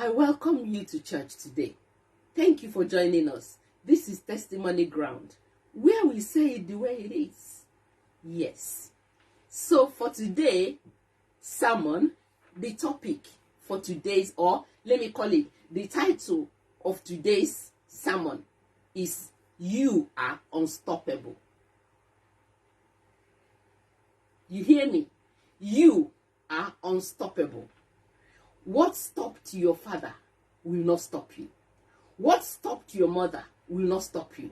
I welcome you to church today. Thank you for joining us. This is Testimony Ground, where we say it the way it is. Yes. So for today, sermon, the topic for today's, or let me call it, the title of today's sermon is You Are Unstoppable. You hear me? You are unstoppable. What stopped your father will not stop you. What stopped your mother will not stop you.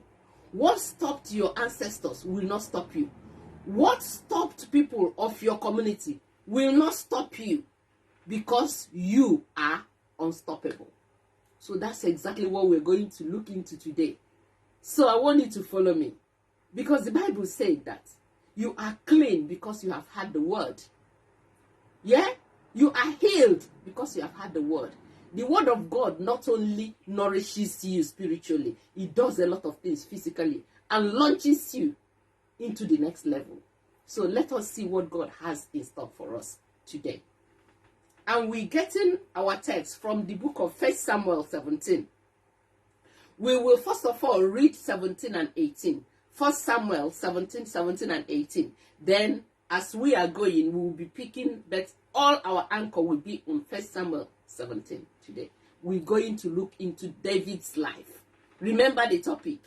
What stopped your ancestors will not stop you. What stopped people of your community will not stop you, because you are unstoppable. So that's exactly what we're going to look into today. So I want you to follow me, because the Bible said that you are clean because you have had the word. Yeah? You are healed because you have had the word. The word of God not only nourishes you spiritually, it does a lot of things physically and launches you into the next level. So let us see what God has in store for us today. And we're getting our text from the book of 1 Samuel 17. We will first of all read 17 and 18. 1 Samuel 17 and 18. Then as we are going, we will be picking, but all our anchor will be on 1 Samuel 17 today. We're going to look into David's life. Remember the topic,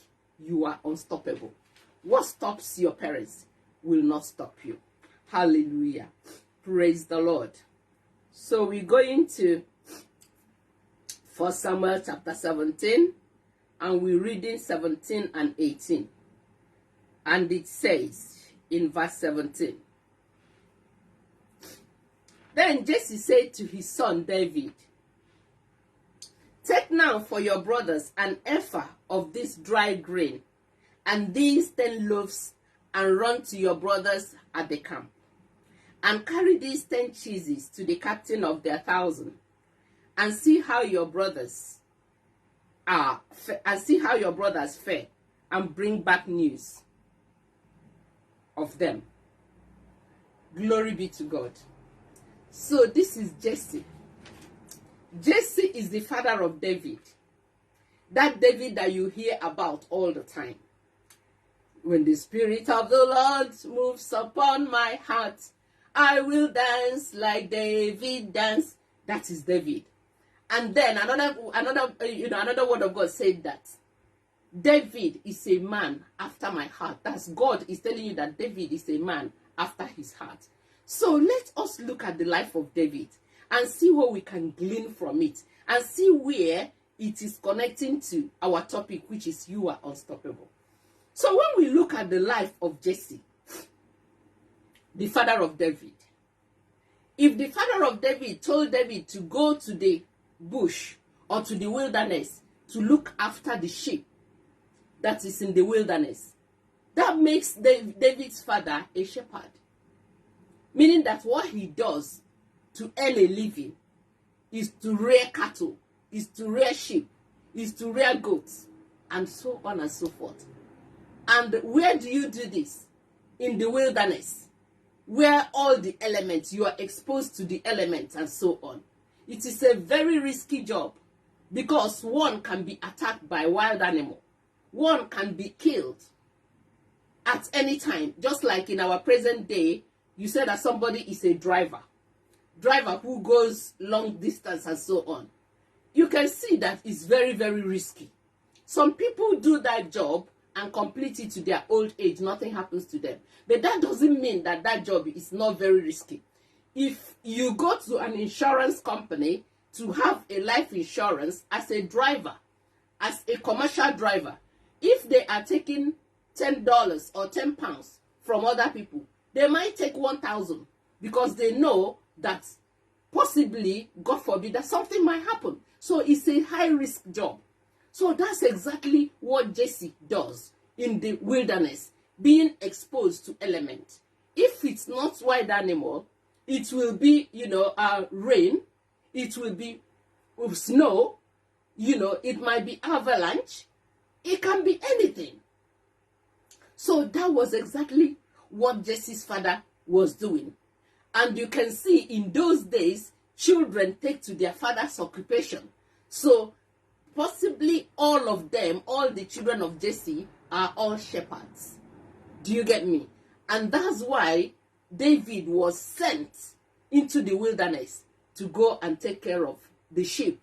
you are unstoppable. What stops your parents will not stop you. Hallelujah. Praise the Lord. So we're going to 1 Samuel chapter 17, and we're reading 17 and 18. And it says in verse 17, Then Jesse said to his son David, Take now for your brothers an ephah of this dry grain, and these 10 loaves, and run to your brothers at the camp. And carry these 10 cheeses to the captain of their 1,000, and see how your brothers fare, and bring back news of them. Glory be to God. So this is Jesse. Jesse is the father of David. That David that you hear about all the time. When the Spirit of the Lord moves upon my heart, I will dance like David danced. That is David. And then another word of God said that David is a man after my heart. That's God is telling you that David is a man after his heart. So let us look at the life of David and see what we can glean from it, and see where it is connecting to our topic, which is you are unstoppable. So when we look at the life of Jesse, the father of David, if the father of David told David to go to the bush or to the wilderness to look after the sheep that is in the wilderness, that makes David's father a shepherd. Meaning that what he does to earn a living is to rear cattle, is to rear sheep, is to rear goats, and so on and so forth. And where do you do this? In the wilderness, where all the elements, you are exposed to the elements and so on. It is a very risky job, because one can be attacked by a wild animal. One can be killed at any time. Just like in our present day, you said that somebody is a driver who goes long distance and so on. You can see that it's very, very risky. Some people do that job and complete it to their old age. Nothing happens to them. But that doesn't mean that that job is not very risky. If you go to an insurance company to have a life insurance as a driver, as a commercial driver, if they are taking $10 or £10 from other people, they might take 1,000, because they know that possibly, God forbid, that something might happen. So it's a high-risk job. So that's exactly what Jesse does in the wilderness, being exposed to elements. If it's not wild animal, it will be, rain, it will be snow, it might be avalanche, it can be anything. So that was exactly what Jesse's father was doing. And you can see in those days, children take to their father's occupation. So possibly all of them, all the children of Jesse, are all shepherds. Do you get me? And that's why David was sent into the wilderness to go and take care of the sheep,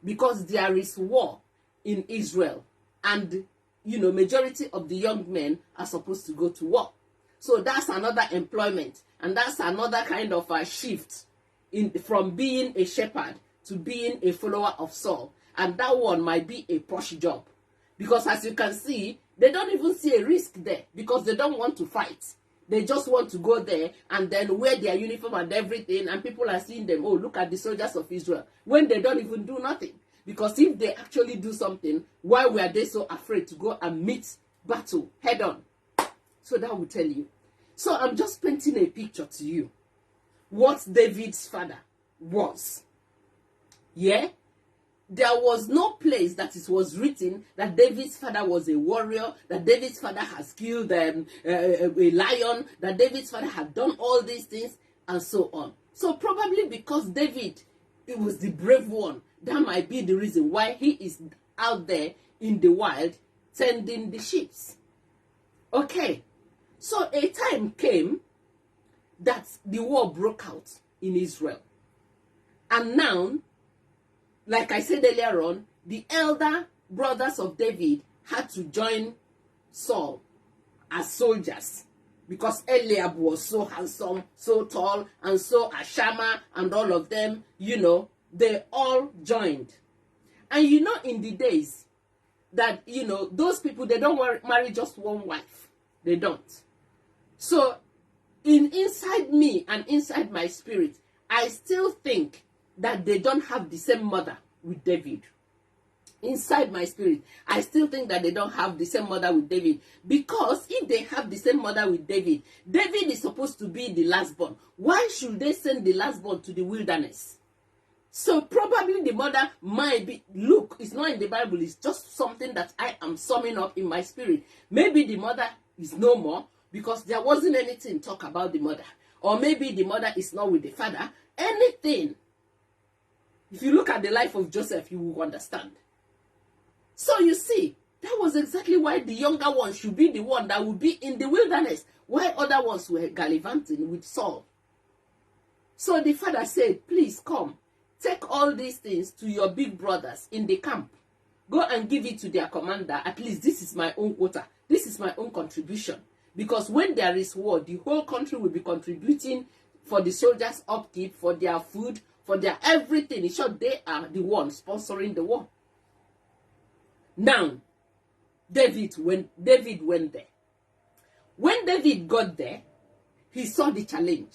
because there is war in Israel, and majority of the young men are supposed to go to war. So that's another employment, and that's another kind of a shift from being a shepherd to being a follower of Saul. And that one might be a posh job, because as you can see, they don't even see a risk there, because they don't want to fight. They just want to go there and then wear their uniform and everything, and people are seeing them, oh, look at the soldiers of Israel, when they don't even do nothing. Because if they actually do something, why were they so afraid to go and meet battle head on? So that will tell you. So I'm just painting a picture to you what David's father was. Yeah? There was no place that it was written that David's father was a warrior, that David's father has killed a lion, that David's father had done all these things, and so on. So probably because David, it was the brave one, that might be the reason why he is out there in the wild tending the sheep. Okay, so a time came that the war broke out in Israel. And now, like I said earlier on, the elder brothers of David had to join Saul as soldiers, because Eliab was so handsome, so tall, and so Ashama and all of them, they all joined. And in the days that, those people, they don't marry just one wife. They don't. So inside me and inside my spirit, I still think that they don't have the same mother with David. Inside my spirit, I still think that they don't have the same mother with David. Because if they have the same mother with David, David is supposed to be the lastborn. Why should they send the lastborn to the wilderness? So probably the mother might be, look, it's not in the Bible, it's just something that I am summing up in my spirit. Maybe the mother is no more, because there wasn't anything talk about the mother. Or maybe the mother is not with the father. Anything. If you look at the life of Joseph, you will understand. So you see, that was exactly why the younger one should be the one that would be in the wilderness, while other ones were gallivanting with Saul. So the father said, please come, take all these things to your big brothers in the camp. Go and give it to their commander. At least this is my own quota. This is my own contribution. Because when there is war, the whole country will be contributing for the soldiers' upkeep, for their food, for their everything. In short, they are the ones sponsoring the war. Now, David went there. When David got there, he saw the challenge.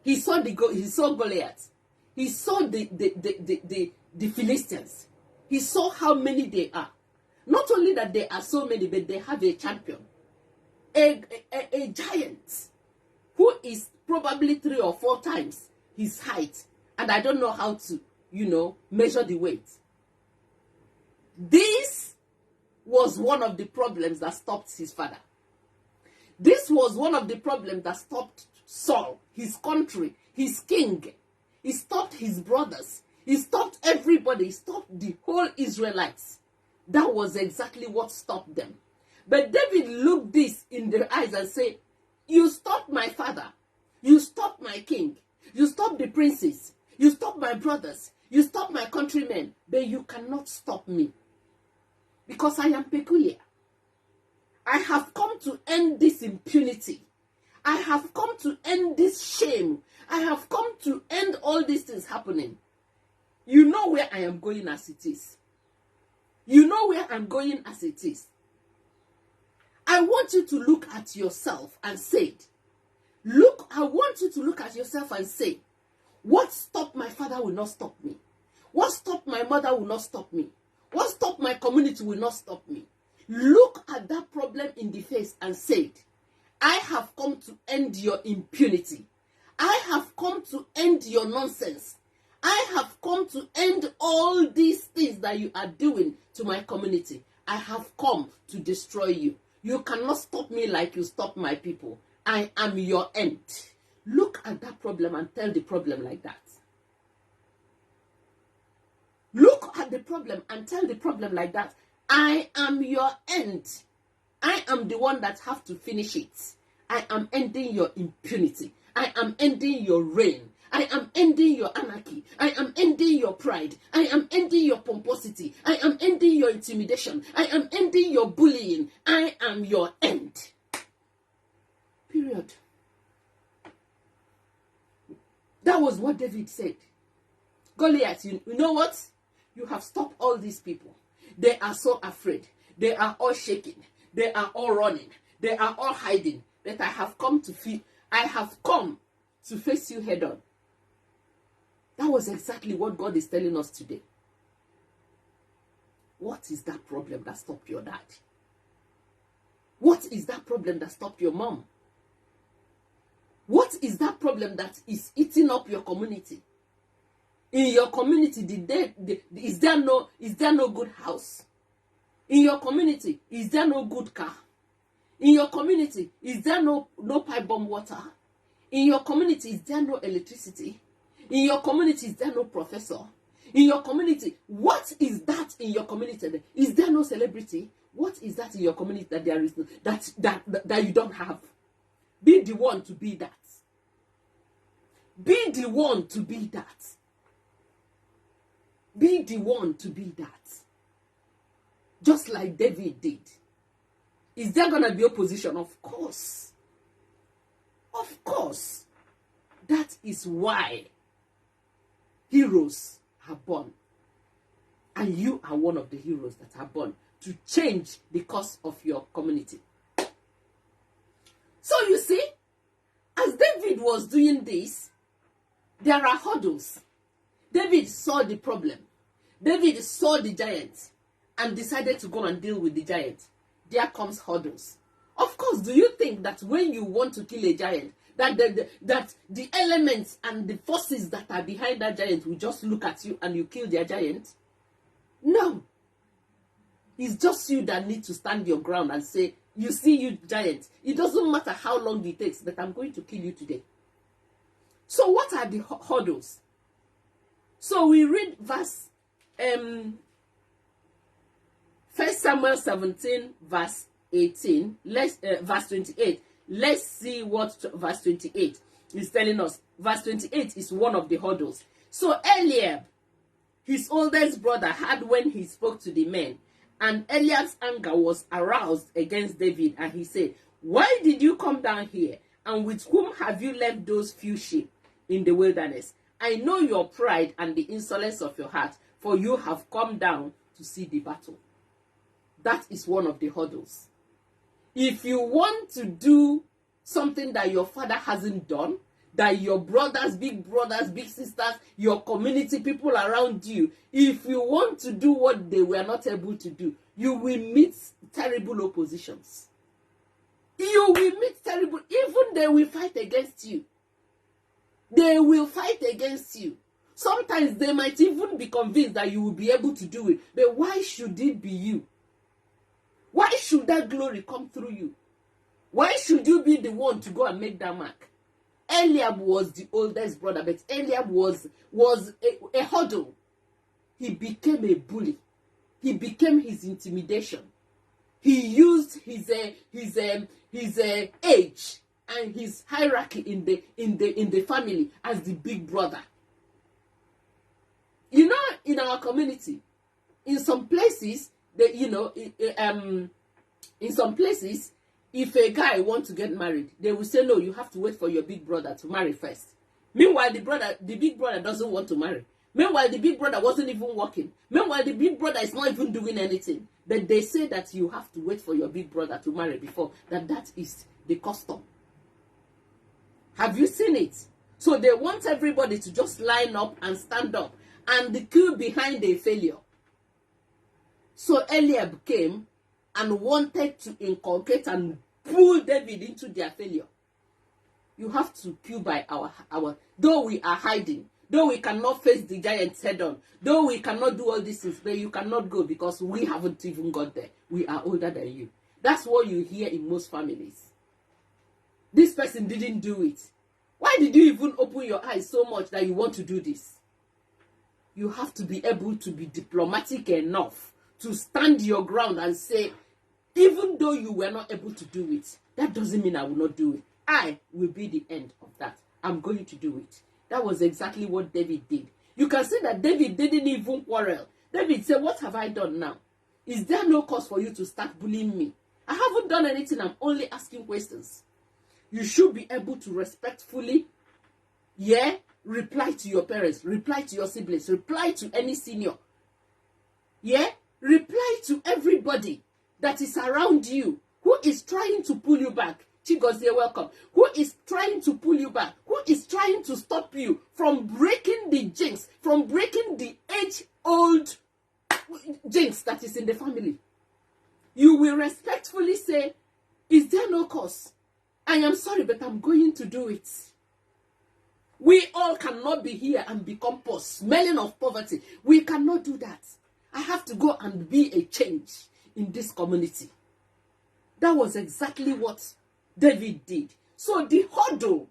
He saw Goliath. He saw the Philistines. He saw how many they are. Not only that they are so many, but they have a champion. A giant who is probably 3 or 4 times his height. And I don't know how to, measure the weight. This was one of the problems that stopped his father. This was one of the problems that stopped Saul, his country, his king. He stopped his brothers. He stopped everybody. He stopped the whole Israelites. That was exactly what stopped them. But David looked this in the eyes and said, you stopped my father. You stopped my king. You stopped the princes. You stopped my brothers. You stopped my countrymen. But you cannot stop me. Because I am peculiar. I have come to end this impunity. I have come to end this shame. I have come to end all these things happening. You know where I am going as it is. You know where I'm going as it is. I want you to look at yourself and say, I want you to look at yourself and say, what stopped my father will not stop me. What stopped my mother will not stop me. What stopped my community will not stop me. Look at that problem in the face and say, I have come to end your impunity. I have come to end your nonsense. I have come to end all these things that you are doing to my community. I have come to destroy you. You cannot stop me like you stopped my people. I am your end. Look at that problem and tell the problem like that. at the problem and tell the problem like that, I am your end. I am the one that have to finish it. I am ending your impunity. I am ending your reign. I am ending your anarchy. I am ending your pride. I am ending your pomposity. I am ending your intimidation. I am ending your bullying. I am your end. Period. That was what David said. Goliath, you know what? You have stopped all these people. They are so afraid. They are all shaking. They are all running. They are all hiding. But I have come to face you head on. That was exactly what God is telling us today. What is that problem that stopped your dad? What is that problem that stopped your mom? What is that problem that is eating up your community? In your community, is there no good house? In your community, is there no good car? In your community, is there no pipe bomb water? In your community, is there no electricity? In your community, is there no professor? In your community, what is that in your community? Is there no celebrity? What is that in your community that there is that you don't have? Be the one to be that. Be the one to be that. Be the one to be that. Just like David did. Is there going to be opposition? Of course. Of course. That is why heroes are born. And you are one of the heroes that are born to change the course of your community. So you see, as David was doing this, there are hurdles. David saw the problem. David saw the giant and decided to go and deal with the giant. There comes hurdles. Of course, do you think that when you want to kill a giant, that the elements and the forces that are behind that giant will just look at you and you kill their giant? No. It's just you that need to stand your ground and say, you see, you giant, it doesn't matter how long it takes, but I'm going to kill you today. So what are the hurdles? So we read verse 1 Samuel 17 verse 18, verse 28. Let's see what verse 28 is telling us. Verse 28 is one of the hurdles. So Eliab, his oldest brother, heard when he spoke to the men, and Eliab's anger was aroused against David, and he said, "Why did you come down here? And with whom have you left those few sheep in the wilderness? I know your pride and the insolence of your heart, for you have come down to see the battle." That is one of the hurdles. If you want to do something that your father hasn't done, that your brothers, big sisters, your community, people around you, if you want to do what they were not able to do, you will meet terrible oppositions. You will meet terrible, even they will fight against you. They will fight against you. Sometimes they might even be convinced that you will be able to do it. But why should it be you? Why should that glory come through you? Why should you be the one to go and make that mark? Eliab was the oldest brother, but Eliab was a hurdle. He became a bully. He became his intimidation. He used his age and his hierarchy in the family as the big brother. You know, in our community, in some places, in some places, if a guy wants to get married, they will say, no, you have to wait for your big brother to marry first. Meanwhile, the big brother doesn't want to marry. Meanwhile, the big brother wasn't even working. Meanwhile, the big brother is not even doing anything. But they say that you have to wait for your big brother to marry before. That is the custom. Have you seen it? So they want everybody to just line up and stand up and the queue behind a failure. So Eliab came and wanted to inculcate and pull David into their failure. You have to queue by our though we are hiding, though we cannot face the giants head on, though we cannot do all these things, but you cannot go because we haven't even got there. We are older than you. That's what you hear in most families. This person didn't do it. Why did you even open your eyes so much that you want to do this? you have to be able to be diplomatic enough to stand your ground and say, even though you were not able to do it, that doesn't mean I will not do it. I will be the end of that. I'm going to do it. That was exactly what David did. You can see that David didn't even quarrel. David said, what have I done now? Is there no cause for you to start bullying me? I haven't done anything. I'm only asking questions. You should be able to respectfully, reply to your parents, reply to your siblings, reply to any senior. Reply to everybody that is around you who is trying to pull you back. Chigozie, welcome. Who is trying to pull you back? Who is trying to stop you from breaking the jinx, from breaking the age-old jinx that is in the family? You will respectfully say, is there no cause? I am sorry, but I'm going to do it. We all cannot be here and become poor, smelling of poverty. We cannot do that. I have to go and be a change in this community. That was exactly what David did. So the huddle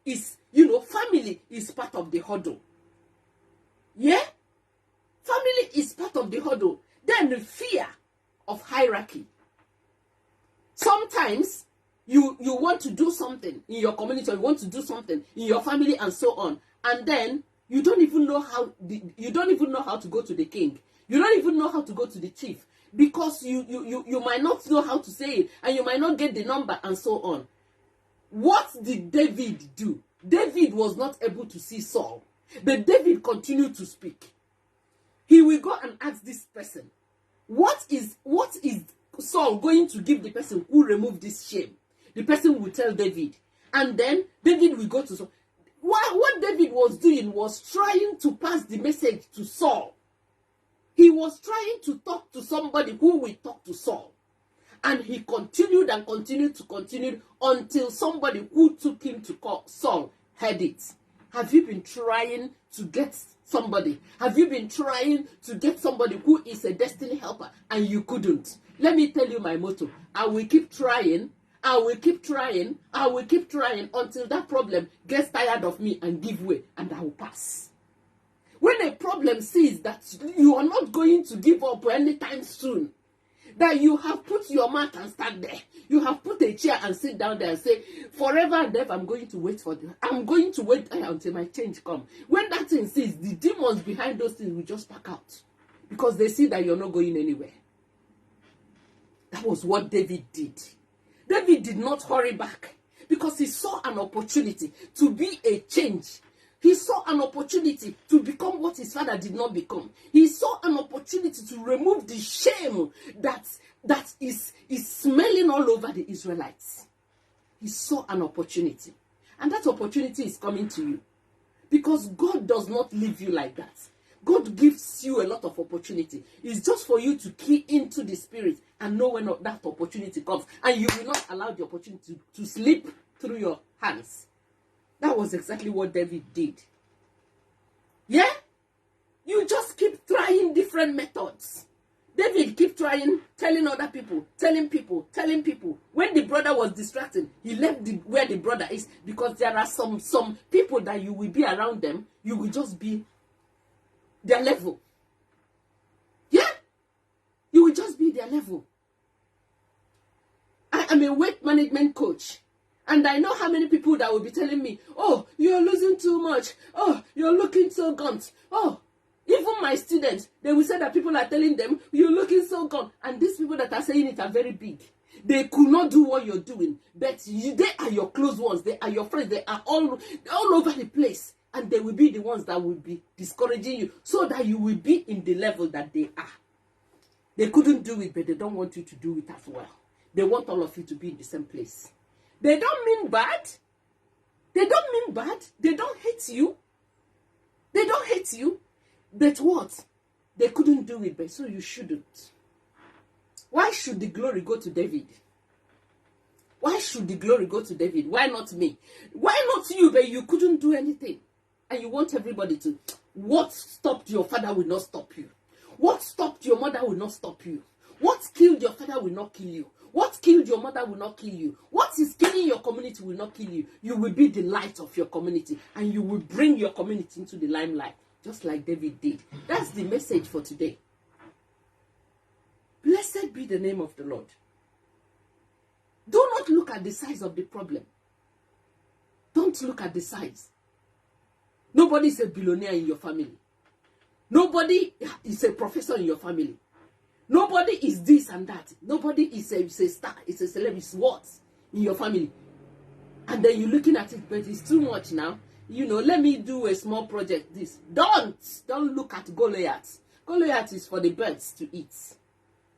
is, family is part of the huddle. Yeah? Family is part of the huddle. Then the fear of hierarchy. Sometimes you want to do something in your community, or you want to do something in your family and so on, and then you don't even know how to go to the king. You don't even know how to go to the chief, because you might not know how to say it, and you might not get the number and so on. What did David do? David was not able to see Saul, but David continued to speak. He will go and ask this person, what is Saul going to give the person who removed this shame? The person will tell David, and then David will go to Saul. What David was doing was trying to pass the message to Saul. He was trying to talk to somebody who will talk to Saul. And he continued and continued to continue until somebody who took him to call Saul heard it. Have you been trying to get somebody? Have you been trying to get somebody who is a destiny helper and you couldn't? Let me tell you my motto. I will keep trying. I will keep trying. I will keep trying until that problem gets tired of me and give way, and I will pass. When a problem sees that you are not going to give up anytime soon, that you have put your mat and stand there, you have put a chair and sit down there and say, forever and ever, I'm going to wait for them. I'm going to wait until my change comes. When that thing sees, the demons behind those things will just pack out, because they see that you're not going anywhere. That was what David did. David did not hurry back, because he saw an opportunity to be a change. He saw an opportunity to become what his father did not become. He saw an opportunity to remove the shame that is smelling all over the Israelites. He saw an opportunity. And that opportunity is coming to you. Because God does not leave you like that. God gives you a lot of opportunity. It's just for you to key into the spirit and know when that opportunity comes. And you will not allow the opportunity to slip through your hands. That was exactly what David did. Yeah? You just keep trying different methods. David kept trying, telling other people, telling people. When the brother was distracted, he left where the brother is, because there are some people that you will be around them, you will just be their level. Yeah? You will just be their level. I am a weight management coach. And I know how many people that will be telling me, oh, you're losing too much. Oh, you're looking so gaunt. Oh, even my students, they will say that people are telling them, you're looking so gaunt. And these people that are saying it are very big. They could not do what you're doing. But they are your close ones. They are your friends. They are all over the place. And they will be the ones that will be discouraging you, so that you will be in the level that they are. They couldn't do it, but they don't want you to do it as well. They want all of you to be in the same place. They don't mean bad. They don't mean bad. They don't hate you. They don't hate you. But what? They couldn't do it, but so you shouldn't. Why should the glory go to David? Why should the glory go to David? Why not me? Why not you, but you couldn't do anything? And you want everybody to. What stopped your father will not stop you. What stopped your mother will not stop you. What killed your father will not kill you. What killed your mother will not kill you. What is killing your community will not kill you. You will be the light of your community, and you will bring your community into the limelight. just like David did. That's the message for today. Blessed be the name of the Lord. Do not look at the size of the problem. Don't look at the size. Nobody is a billionaire in your family. Nobody is a professor in your family. Nobody is this and that. Nobody is a star, is a celebrity, is what in your family. And then you're looking at it, but it's too much now. You know, let me do a small project. This. Don't look at Goliath. Goliath is for the birds to eat.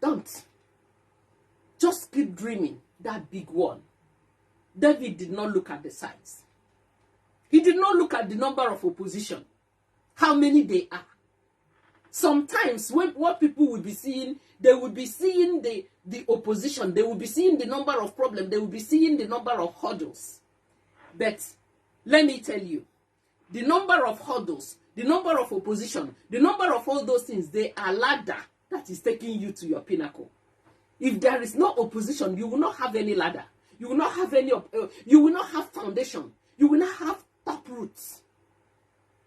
Don't. Just keep dreaming that big one. David did not look at the size. He did not look at the number of opposition. How many they are. Sometimes what people will be seeing, they will be seeing the opposition. They will be seeing the number of problems. They will be seeing the number of hurdles. But let me tell you, the number of hurdles, the number of opposition, the number of all those things, they are ladder that is taking you to your pinnacle. If there is no opposition, you will not have any ladder. You will not have any. You will not have foundation. You will not have top roots.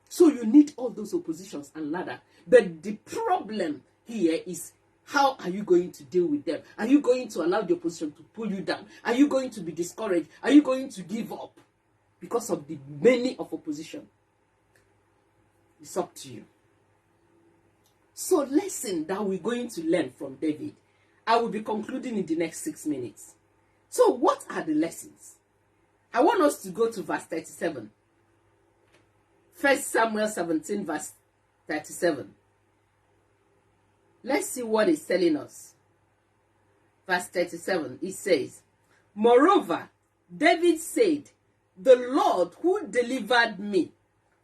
So you need all those oppositions and ladder. But the problem here is, how are you going to deal with them? Are you going to allow the opposition to pull you down? Are you going to be discouraged? Are you going to give up because of the many of opposition? It's up to you. So lesson that we're going to learn from David, I will be concluding in the next 6 minutes. So what are the lessons? I want us to go to verse 37. 1 Samuel 17 verse 37. Let's see what it's telling us. Verse 37, it says, moreover, David said, the Lord who delivered me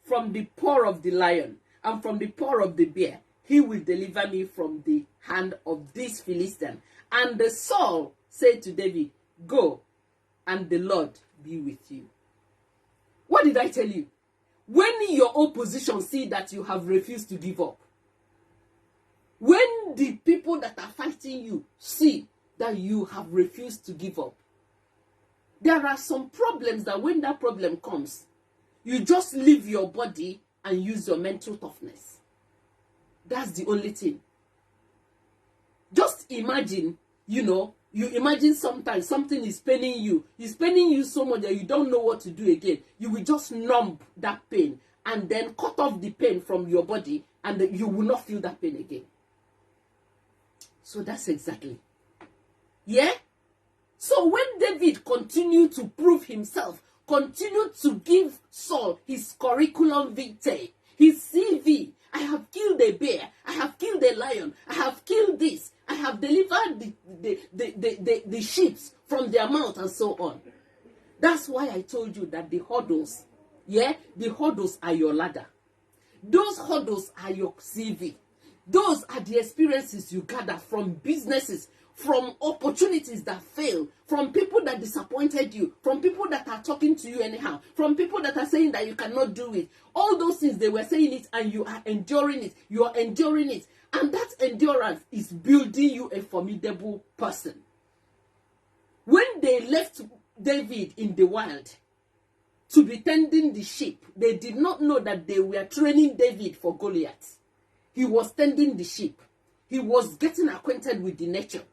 from the paw of the lion and from the paw of the bear, he will deliver me from the hand of this Philistine. And the Saul said to David, go, and the Lord be with you. What did I tell you? When your opposition see that you have refused to give up, when the people that are fighting you see that you have refused to give up, there are some problems that when that problem comes, you just leave your body and use your mental toughness. That's the only thing. Just imagine, you imagine sometimes something is paining you. It's paining you so much that you don't know what to do again. You will just numb that pain and then cut off the pain from your body, and you will not feel that pain again. So that's exactly. Yeah? So when David continued to prove himself, continued to give Saul his curriculum vitae, his CV, I have killed a bear, I have killed a lion, I have killed this, I have delivered the sheep from their mouth, and so on. That's why I told you that the hurdles, the hurdles are your ladder. Those hurdles are your CV. Those are the experiences you gather from businesses, from opportunities that fail, from people that disappointed you, from people that are talking to you anyhow, from people that are saying that you cannot do it. All those things, they were saying it and you are enduring it. You are enduring it. And that endurance is building you a formidable person. When they left David in the wild to be tending the sheep, they did not know that they were training David for Goliath. He was tending the sheep. He was getting acquainted with the nature.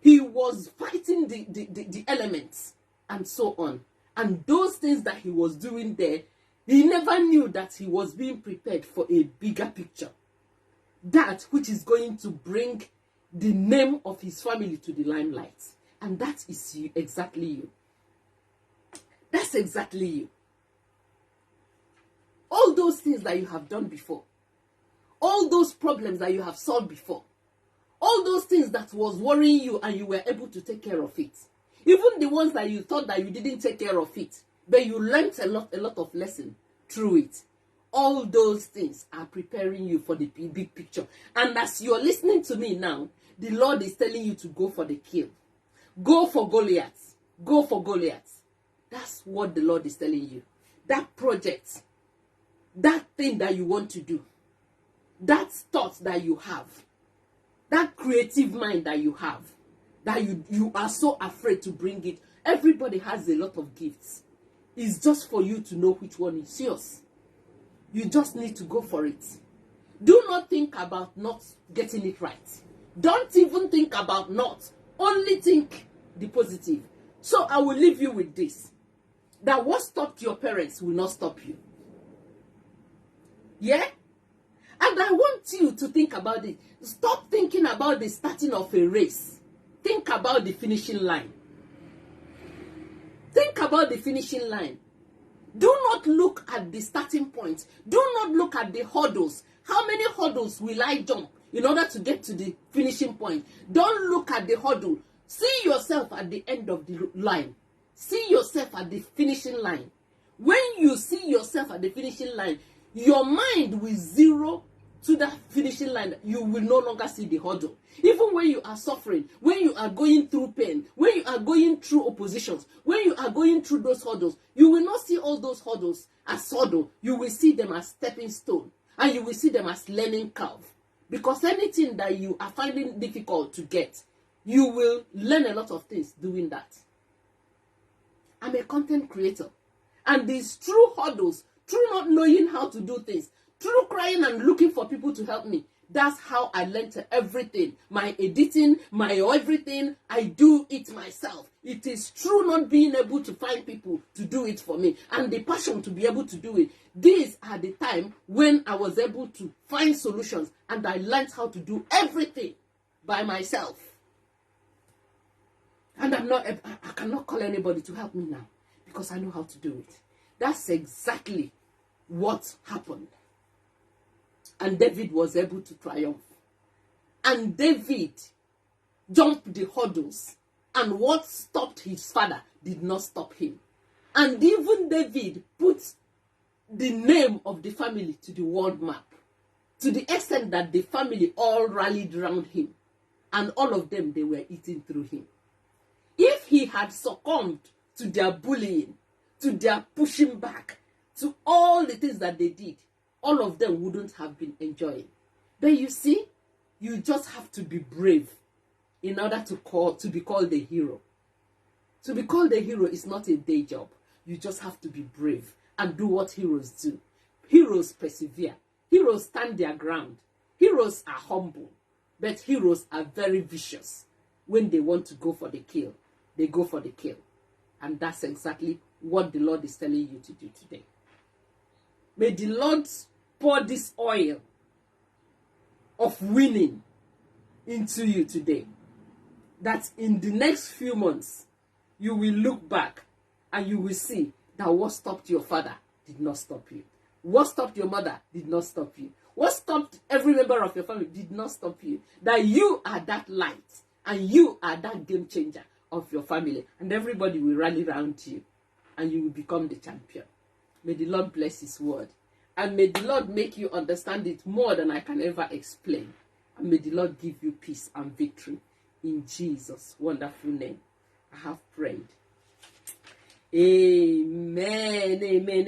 He was fighting the elements and so on. And those things that he was doing there, he never knew that he was being prepared for a bigger picture. That which is going to bring the name of his family to the limelight. And that is you, exactly you. That's exactly you. All those things that you have done before. All those problems that you have solved before. All those things that was worrying you and you were able to take care of it. Even the ones that you thought that you didn't take care of it. But you learned a lot of lesson through it. All those things are preparing you for the big picture. And as you're listening to me now, the Lord is telling you to go for the kill. Go for Goliath. Go for Goliath. That's what the Lord is telling you. That project. That thing that you want to do. That thought that you have. That creative mind that you have. That you are so afraid to bring it. Everybody has a lot of gifts. It's just for you to know which one is yours. You just need to go for it. Do not think about not getting it right. Don't even think about not. Only think the positive. So I will leave you with this. That what stopped your parents will not stop you. Yeah? And I want you to think about it. Stop thinking about the starting of a race. Think about the finishing line. Think about the finishing line. Do not look at the starting point. Do not look at the hurdles. How many hurdles will I jump in order to get to the finishing point? Don't look at the hurdle. See yourself at the end of the line. See yourself at the finishing line. When you see yourself at the finishing line, your mind will zero to that finishing line. You will no longer see the hurdle. Even when you are suffering, when you are going through pain, when you are going through oppositions, when you are going through those hurdles, you will not see all those hurdles as hurdle. You will see them as stepping stone. And you will see them as learning curve. Because anything that you are finding difficult to get, you will learn a lot of things doing that. I'm a content creator. And these true hurdles, through not knowing how to do things, through crying and looking for people to help me, that's how I learned everything. My editing, my everything, I do it myself. It is true not being able to find people to do it for me and the passion to be able to do it. These are the time when I was able to find solutions and I learned how to do everything by myself. And I cannot call anybody to help me now because I know how to do it. That's exactly what happened. And David was able to triumph. And David jumped the hurdles. And what stopped his father did not stop him. And even David put the name of the family to the world map. To the extent that the family all rallied around him. And all of them, they were eating through him. If he had succumbed to their bullying, to their pushing back, to all the things that they did, all of them wouldn't have been enjoying. But you see, you just have to be brave in order to be called a hero. To be called a hero is not a day job. You just have to be brave and do what heroes do. Heroes persevere. Heroes stand their ground. Heroes are humble. But heroes are very vicious. When they want to go for the kill, they go for the kill. And that's exactly what the Lord is telling you to do today. May the Lord pour this oil of winning into you today. That in the next few months, you will look back and you will see that what stopped your father did not stop you. What stopped your mother did not stop you. What stopped every member of your family did not stop you. That you are that light and you are that game changer of your family. And everybody will rally around you and you will become the champion. May the Lord bless his word. And may the Lord make you understand it more than I can ever explain. And may the Lord give you peace and victory. In Jesus' wonderful name, I have prayed. Amen. Amen.